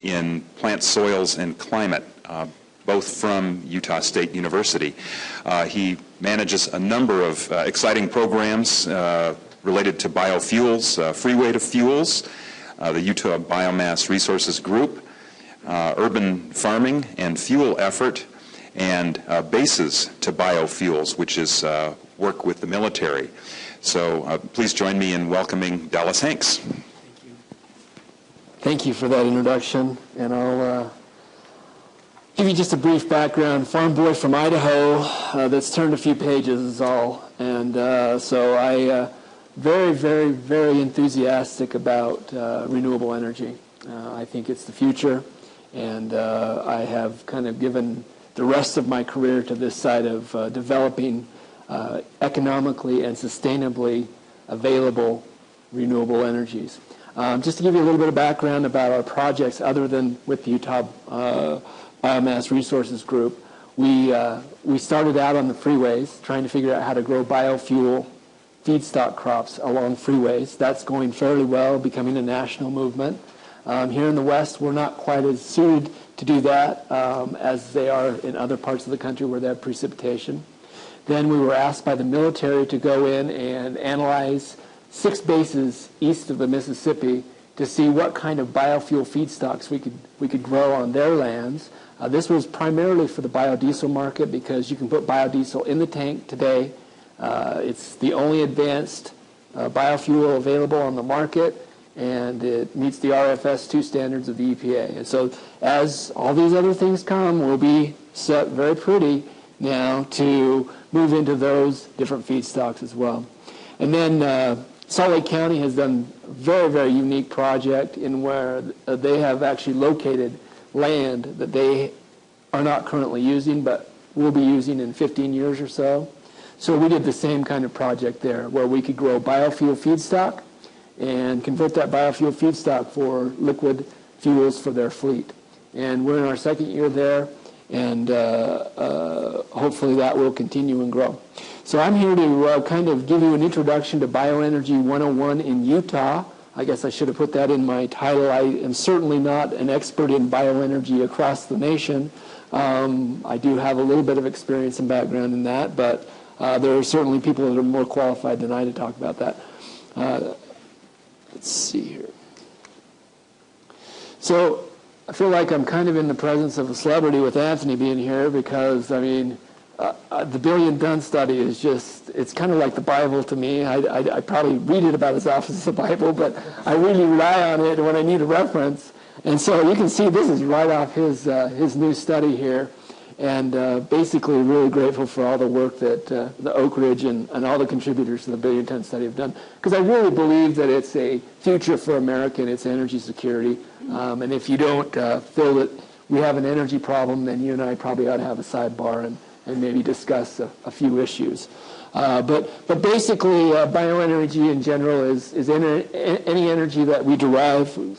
in plant soils and climate, both from Utah State University. He manages a number of exciting programs related to biofuels, freeway to fuels, the Utah Biomass Resources Group, urban farming and fuel effort, and bases to biofuels, which is work with the military. So please join me in welcoming Dallas Hanks. Thank you for that introduction, and I'll give you just a brief background. Farm boy from Idaho that's turned a few pages is all, and so I very, very, very enthusiastic about renewable energy. I think it's the future, and I have kind of given the rest of my career to this side of developing economically and sustainably available renewable energies. Just to give you a little bit of background about our projects other than with the Utah Biomass Resources Group, we started out on the freeways trying to figure out how to grow biofuel feedstock crops along freeways. That's going fairly well, becoming a national movement. Here in the West, we're not quite as suited to do that as they are in other parts of the country where they have precipitation. Then we were asked by the military to go in and analyze 6 bases east of the Mississippi to see what kind of biofuel feedstocks we could grow on their lands. This was primarily for the biodiesel market because you can put biodiesel in the tank today. It's the only advanced biofuel available on the market, and it meets the RFS2 standards of the EPA. And so as all these other things come, we'll be set very pretty now to move into those different feedstocks as well. And then Salt Lake County has done a very, very unique project in where they have actually located land that they are not currently using but will be using in 15 years or so. So we did the same kind of project there where we could grow biofuel feedstock and convert that biofuel feedstock for liquid fuels for their fleet. And we're in our 2nd year there, and hopefully that will continue and grow. So I'm here to kind of give you an introduction to Bioenergy 101 in Utah. I guess I should have put that in my title. I am certainly not an expert in bioenergy across the nation. I do have a little bit of experience and background in that, but there are certainly people that are more qualified than I to talk about that. Let's see here. So I feel like I'm kind of in the presence of a celebrity with Anthony being here because, I mean, the billion-ton study is just, it's kind of like the Bible to me. I probably read it about as often as the Bible, but I really rely on it when I need a reference. And so you can see this is right off his new study here. And basically really grateful for all the work that the Oak Ridge and all the contributors to the billion-ton study have done. Because I really believe that it's a future for America and its energy security. And if you don't feel that we have an energy problem, then you and I probably ought to have a sidebar and maybe discuss a few issues. But basically, bioenergy in general is any energy that we derive from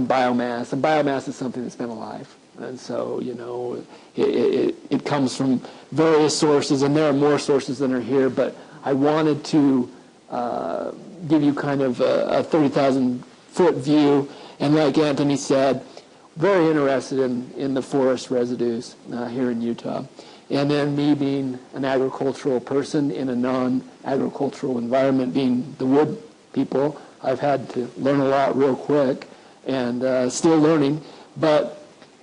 biomass, and biomass is something that's been alive. And so, you know, it comes from various sources, and there are more sources than are here, but I wanted to give you kind of a 30,000-foot view, and like Anthony said, very interested in the forest residues here in Utah. And then me being an agricultural person in a non-agricultural environment, being the wood people, I've had to learn a lot real quick and still learning. But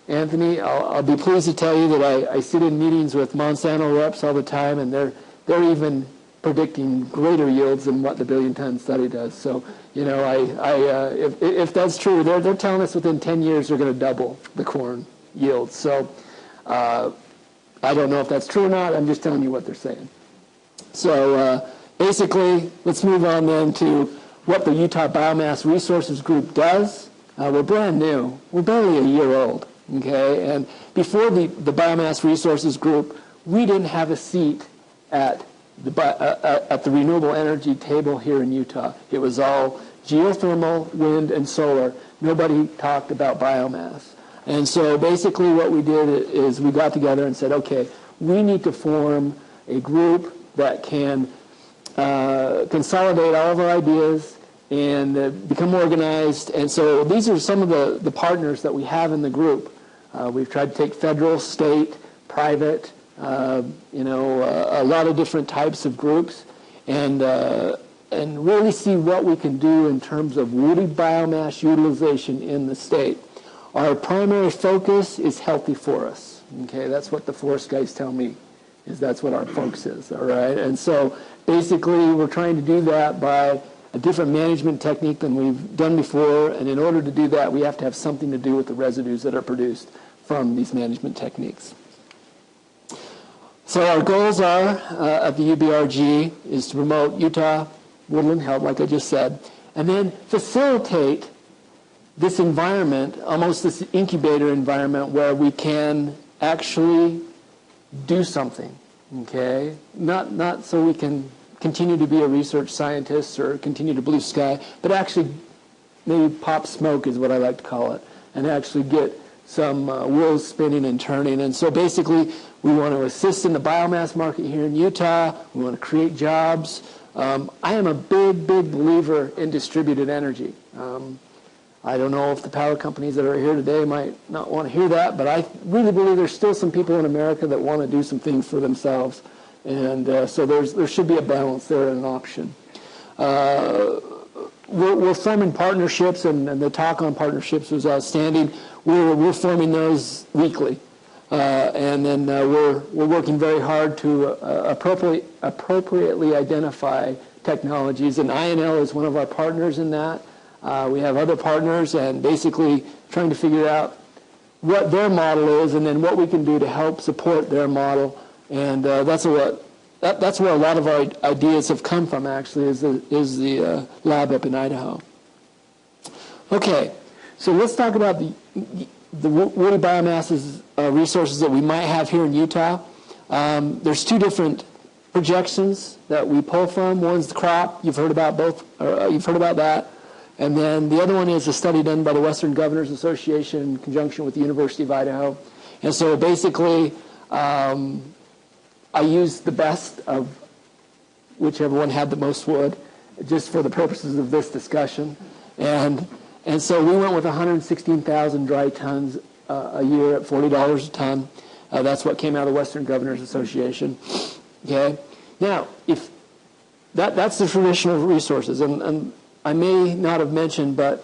Anthony, I'll be pleased to tell you that I sit in meetings with Monsanto reps all the time, and they're even predicting greater yields than what the billion-ton study does. So, you know, if that's true, they're telling us within 10 years they're going to double the corn yields. So I don't know if that's true or not. I'm just telling you what they're saying. So basically, let's move on then to what the Utah Biomass Resources Group does. We're brand new. We're barely a year old. Okay, and before the Biomass Resources Group, we didn't have a seat at the renewable energy table here in Utah. It was all geothermal, wind, and solar. Nobody talked about biomass. And so basically what we did is we got together and said, okay, we need to form a group that can consolidate all of our ideas and become organized. And so these are some of the partners that we have in the group. We've tried to take federal, state, private, a lot of different types of groups, and really see what we can do in terms of woody biomass utilization in the state. Our primary focus is healthy forests. Okay, that's what the forest guys tell me, is that's what our focus is, all right? And so basically we're trying to do that by a different management technique than we've done before, and in order to do that, we have to have something to do with the residues that are produced from these management techniques. So our goals are, at the UBRG, is to promote Utah woodland health, like I just said, and then facilitate this environment, almost this incubator environment, where we can actually do something, okay? Not so we can continue to be a research scientist or continue to blue sky, but actually maybe pop smoke is what I like to call it, and actually get some wheels spinning and turning. And so basically we want to assist in the biomass market here in Utah. We want to create jobs. I am a big believer in distributed energy. I don't know if the power companies that are here today might not want to hear that, but I really believe there's still some people in America that want to do some things for themselves. And so there should be a balance there and an option. We're forming partnerships, and the talk on partnerships was outstanding. We're forming those weekly. And then we're working very hard to appropriately identify technologies, and INL is one of our partners in that. We have other partners, and basically trying to figure out what their model is and then what we can do to help support their model. And that's where a lot of our ideas have come from, actually, is the lab up in Idaho. Okay, so let's talk about the woody biomasses resources that we might have here in Utah. There's two different projections that we pull from. One's the crop. You've heard about both. You've heard about that. And then the other one is a study done by the Western Governors Association in conjunction with the University of Idaho. And so basically, I used the best of whichever one had the most wood, just for the purposes of this discussion. And so we went with 116,000 dry tons a year at $40 a ton. That's what came out of the Western Governors Association. Okay. Now, if that's the traditional resources, and I may not have mentioned, but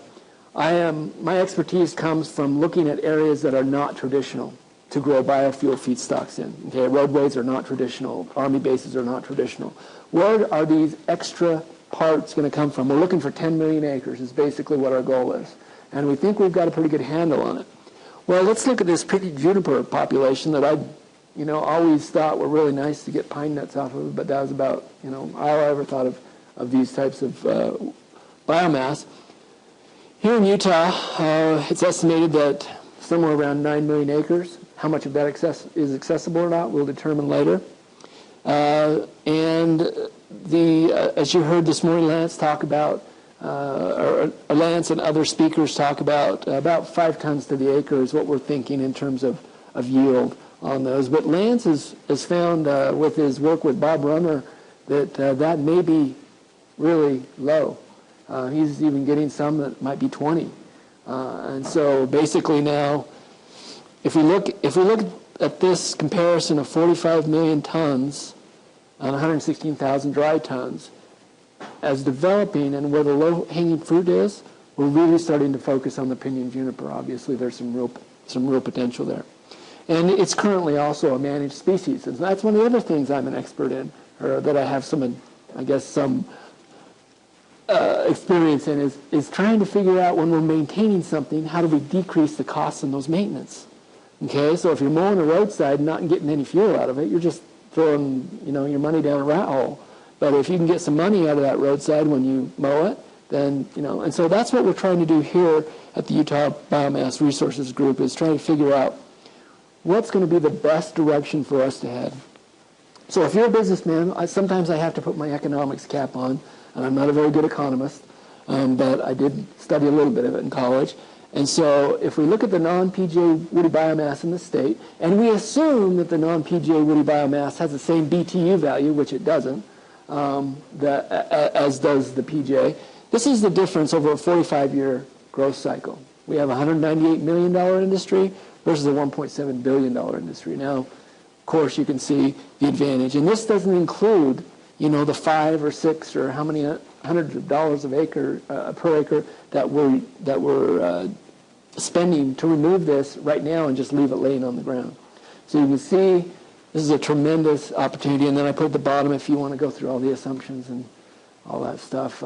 my expertise comes from looking at areas that are not traditional to grow biofuel feedstocks in. Okay, roadways are not traditional. Army bases are not traditional. Where are these extra parts going to come from? We're looking for 10 million acres is basically what our goal is. And we think we've got a pretty good handle on it. Well, let's look at this pretty juniper population that I always thought were really nice to get pine nuts off of, but that was about, all I ever thought of these types of biomass. Here in Utah, it's estimated that somewhere around 9 million acres. How much of that is accessible or not, we'll determine later. And as you heard this morning, Lance talk about, or Lance and other speakers talk about 5 tons to the acre is what we're thinking in terms of yield on those. But Lance has found with his work with Bob Rummer that may be really low. He's even getting some that might be 20. And so basically now, if we look at this comparison of 45 million tons on 116,000 dry tons as developing, and where the low-hanging fruit is, we're really starting to focus on the pinyon juniper. Obviously, there's some real potential there. And it's currently also a managed species. And that's one of the other things I'm an expert in, or that I have some experience in, is trying to figure out when we're maintaining something, how do we decrease the costs in those maintenance? Okay, so if you're mowing a roadside and not getting any fuel out of it, you're just throwing your money down a rat hole. But if you can get some money out of that roadside when you mow it, then, and so that's what we're trying to do here at the Utah Biomass Resources Group, is trying to figure out what's going to be the best direction for us to head. So if you're a businessman, sometimes I have to put my economics cap on, and I'm not a very good economist, but I did study a little bit of it in college. And so if we look at the non-PGA woody biomass in the state, and we assume that the non-PGA woody biomass has the same BTU value, which it doesn't, as does the PGA, This is the difference over a 45-year growth cycle. We have a $198 million industry versus a $1.7 billion industry. Now, of course, you can see the advantage. And this doesn't include, you know, the 5 or 6 or how many hundreds of dollars of acre per acre that we're spending to remove this right now and just leave it laying on the ground. So you can see this is a tremendous opportunity. And then I put at the bottom, if you want to go through all the assumptions and all that stuff,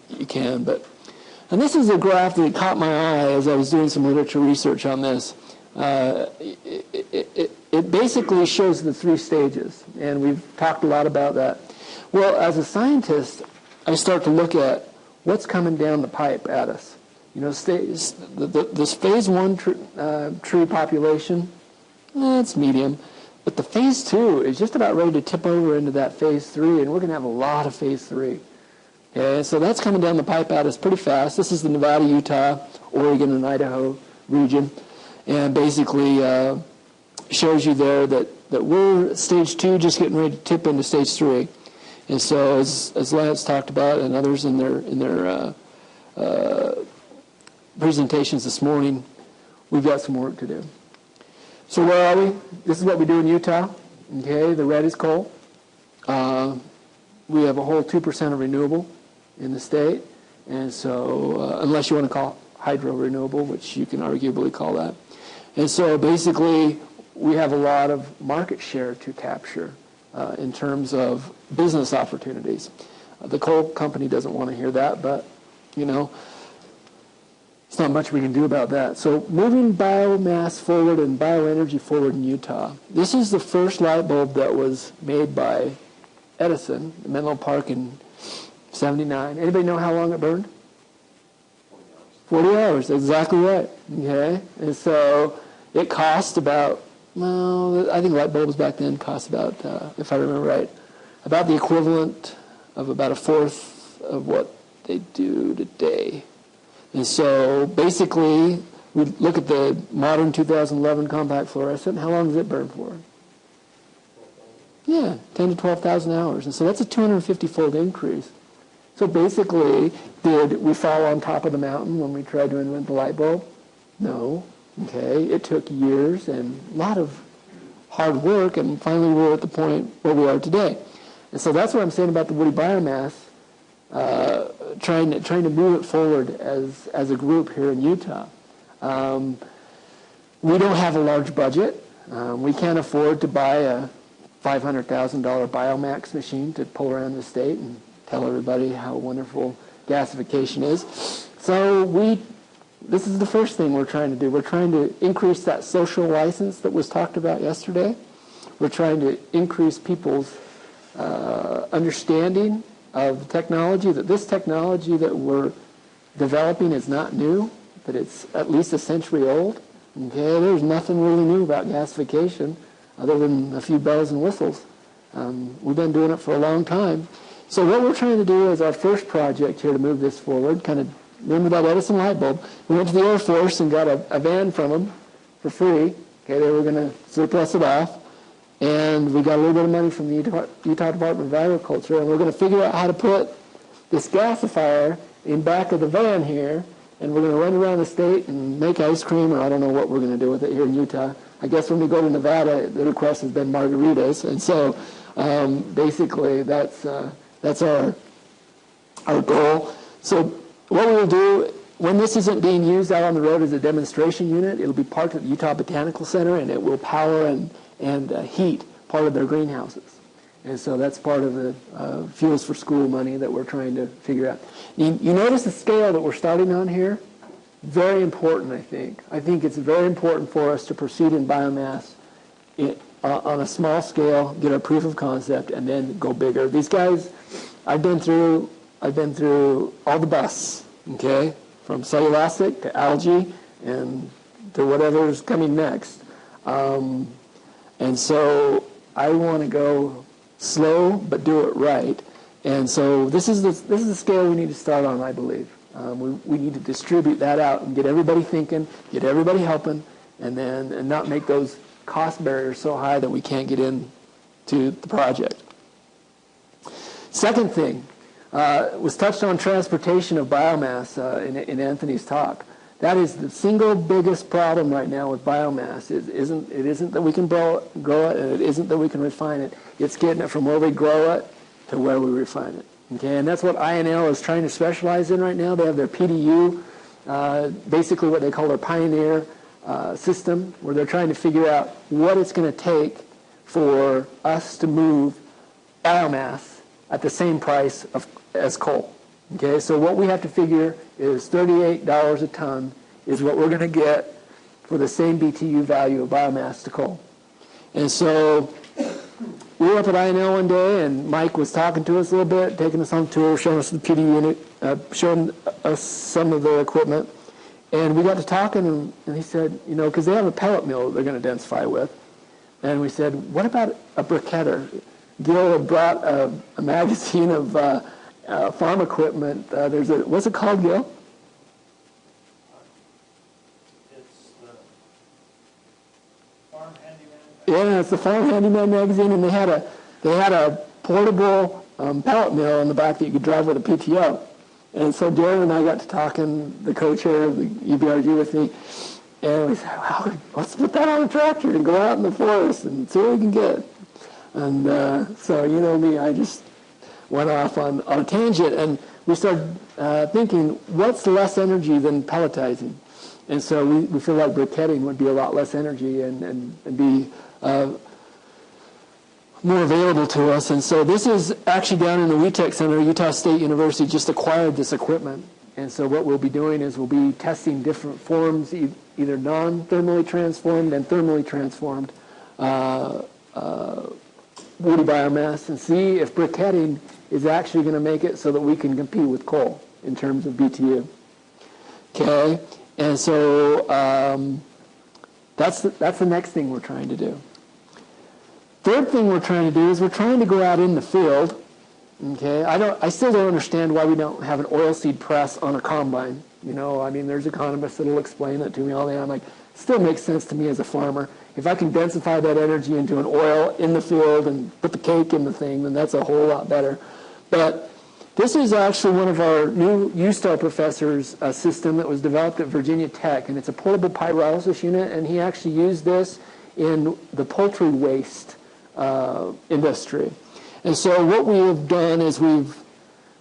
you can. And this is a graph that caught my eye as I was doing some literature research on this. It basically shows the 3 stages, and we've talked a lot about that. Well, as a scientist, I start to look at what's coming down the pipe at us. You know, this phase 1 tree population, it's medium, but the phase 2 is just about ready to tip over into that phase 3, and we're going to have a lot of phase 3. Okay, so that's coming down the pipe at us pretty fast. This is the Nevada, Utah, Oregon, and Idaho region, and basically shows you there that we're stage 2 just getting ready to tip into stage 3. And so as Lance talked about and others in their presentations this morning, we've got some work to do. So where are we? This is what we do in Utah. Okay, the red is coal. We have a whole 2% of renewable in the state, and so unless you want to call hydro renewable, which you can arguably call that. And so basically we have a lot of market share to capture in terms of business opportunities. The coal company doesn't want to hear that, but you know, it's not much we can do about that. So moving biomass forward and bioenergy forward in Utah. This is the first light bulb that was made by Edison, the Menlo Park in 79. Anybody know how long it burned? 40 hours, exactly right. Okay, and so it cost about, well, I think light bulbs back then cost about, if I remember right, about the equivalent of about 1/4 of what they do today. And so basically, we look at the modern 2011 compact fluorescent. How long does it burn for? Yeah, 10 to 12,000 hours. And so that's a 250-fold increase. So basically, did we fall on top of the mountain when we tried to invent the light bulb? No. Okay, it took years and a lot of hard work, and finally we're at the point where we are today. And so that's what I'm saying about the woody biomass, trying to move it forward as a group here in Utah. We don't have a large budget. We can't afford to buy a $500,000 Biomax machine to pull around the state and tell everybody how wonderful gasification is. So this is the first thing we're trying to do. We're trying to increase that social license that was talked about yesterday. We're trying to increase people's understanding of technology, that this technology that we're developing is not new, that it's at least a century old. Okay, there's nothing really new about gasification other than a few bells and whistles. We've been doing it for a long time. So what we're trying to do is our first project here to move this forward, kind of remember that Edison light bulb. We went to the Air Force and got a van from them for free. Okay, they were going to surplus it off. And we got a little bit of money from the Utah Department of Agriculture, and we're going to figure out how to put this gasifier in back of the van here, and we're going to run around the state and make ice cream, or I don't know what we're going to do with it here in Utah. I guess when we go to Nevada, the request has been margaritas, and so basically that's our goal. So what we'll do, when this isn't being used out on the road as a demonstration unit, it'll be parked at the Utah Botanical Center, and it will power and heat part of their greenhouses. And so that's part of the Fuels for School money that we're trying to figure out. You notice the scale that we're starting on here? Very important, I think. I think it's very important for us to proceed in biomass on a small scale, get our proof of concept, and then go bigger. These guys, I've been through all the busts, okay, from cellulosic to algae and to whatever's coming next. And so I want to go slow but do it right. And so this is the scale we need to start on, I believe. We need to distribute that out and get everybody thinking, get everybody helping, and not make those cost barriers so high that we can't get into the project. Second thing, was touched on transportation of biomass in Anthony's talk. That is the single biggest problem right now with biomass. It isn't that we can grow it, and it isn't that we can refine it. It's getting it from where we grow it to where we refine it. Okay, and that's what INL is trying to specialize in right now. They have their PDU, basically what they call their pioneer system, where they're trying to figure out what it's going to take for us to move biomass at the same price as coal. Okay, so what we have to figure is $38 a ton is what we're going to get for the same BTU value of biomass to coal. And so we were up at INL one day, and Mike was talking to us a little bit, taking us on a tour, showing us the PD unit, showing us some of the equipment. And we got to talking, and he said, you know, because they have a pellet mill that they're going to densify with. And we said, what about a briquetter? Gil had brought a magazine of farm equipment. What's it called, Gil? It's the Farm Handyman. Yeah, it's the Farm Handyman magazine, and they had a portable pellet mill in the back that you could drive with a PTO. And so Darren and I got to talking, the co-chair of the EBRG with me, and we said, well, let's put that on a tractor and go out in the forest and see what we can get. And so, you know me, I just went off on a tangent, and we started thinking, what's less energy than pelletizing? And so we feel like briquetting would be a lot less energy and be more available to us. And so this is actually down in the WETEC Center. Utah State University just acquired this equipment. And so what we'll be doing is we'll be testing different forms, either non-thermally transformed and thermally transformed woody biomass, and see if briquetting is actually going to make it so that we can compete with coal in terms of BTU. Okay, and so that's the next thing we're trying to do. Third thing we're trying to do is we're trying to go out in the field. Okay, I still don't understand why we don't have an oilseed press on a combine. You know, I mean, there's economists that'll explain that to me all day. I'm like, still makes sense to me as a farmer. If I can densify that energy into an oil in the field and put the cake in the thing, then that's a whole lot better. But this is actually one of our new USTAR professors' system that was developed at Virginia Tech, and it's a portable pyrolysis unit, and he actually used this in the poultry waste industry. And so what we have done is we've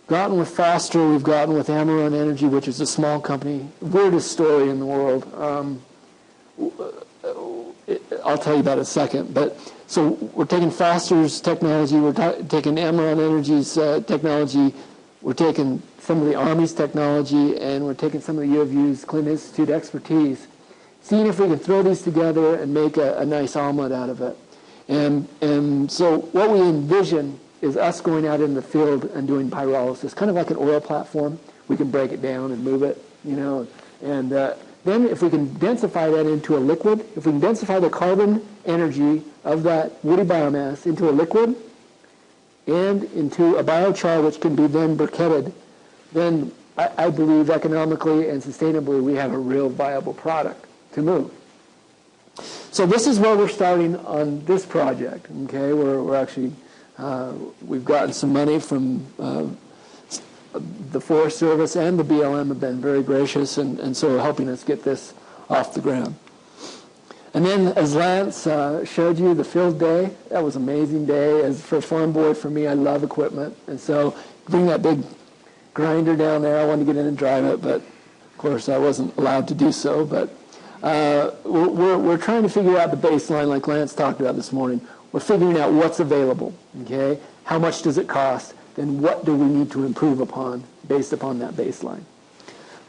gotten with Foster, we've gotten with Amaron Energy, which is a small company, weirdest story in the world. I'll tell you about it in a second. But so we're taking Foster's technology, we're taking Amaron Energy's technology, we're taking some of the Army's technology, and we're taking some of the U of U's Clinton Institute expertise, seeing if we can throw these together and make a nice omelet out of it. And so what we envision is us going out in the field and doing pyrolysis, kind of like an oil platform. We can break it down and move it, you know. And then if we can densify that into a liquid, if we can densify the carbon energy of that woody biomass into a liquid and into a biochar which can be then briquetted, then I believe economically and sustainably we have a real viable product to move. So this is where we're starting on this project. Okay, we're actually we've gotten some money from the Forest Service, and the BLM have been very gracious, and so helping us get this off the ground. And then, as Lance showed you, the field day, that was an amazing day. As for a farm boy, for me, I love equipment, and so bring that big grinder down there. I wanted to get in and drive it, but of course I wasn't allowed to do so. But we're trying to figure out the baseline, like Lance talked about this morning. We're figuring out what's available, okay? How much does it cost? Then what do we need to improve upon based upon that baseline?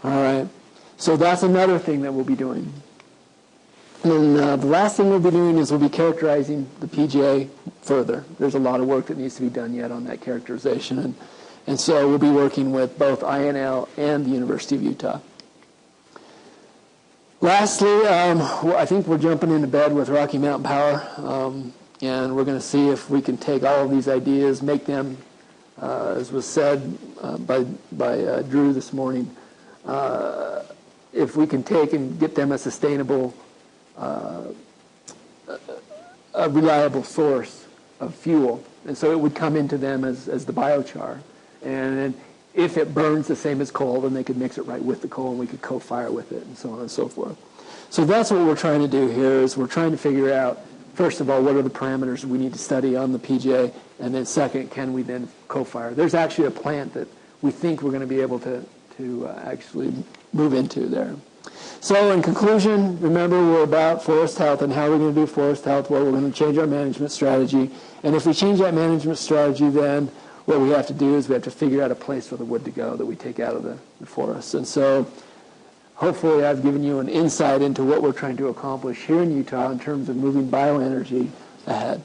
All right, so that's another thing that we'll be doing. And then the last thing we'll be doing is we'll be characterizing the PJ further. There's a lot of work that needs to be done yet on that characterization. And so we'll be working with both INL and the University of Utah. Lastly, I think we're jumping into bed with Rocky Mountain Power, and we're going to see if we can take all of these ideas, make them, as was said by Drew this morning, if we can take and get them a sustainable, a reliable source of fuel. And so it would come into them as the biochar. And then if it burns the same as coal, then they could mix it right with the coal and we could co-fire with it and so on and so forth. So that's what we're trying to do here is we're trying to figure out, first of all, what are the parameters we need to study on the PJ, and then second, can we then co-fire? There's actually a plant that we think we're going to be able to actually move into there. So in conclusion, remember we're about forest health, and how we're going to do forest health. Well, we're going to change our management strategy, and if we change that management strategy, then what we have to do is we have to figure out a place for the wood to go that we take out of the forest. And so hopefully I've given you an insight into what we're trying to accomplish here in Utah in terms of moving bioenergy ahead.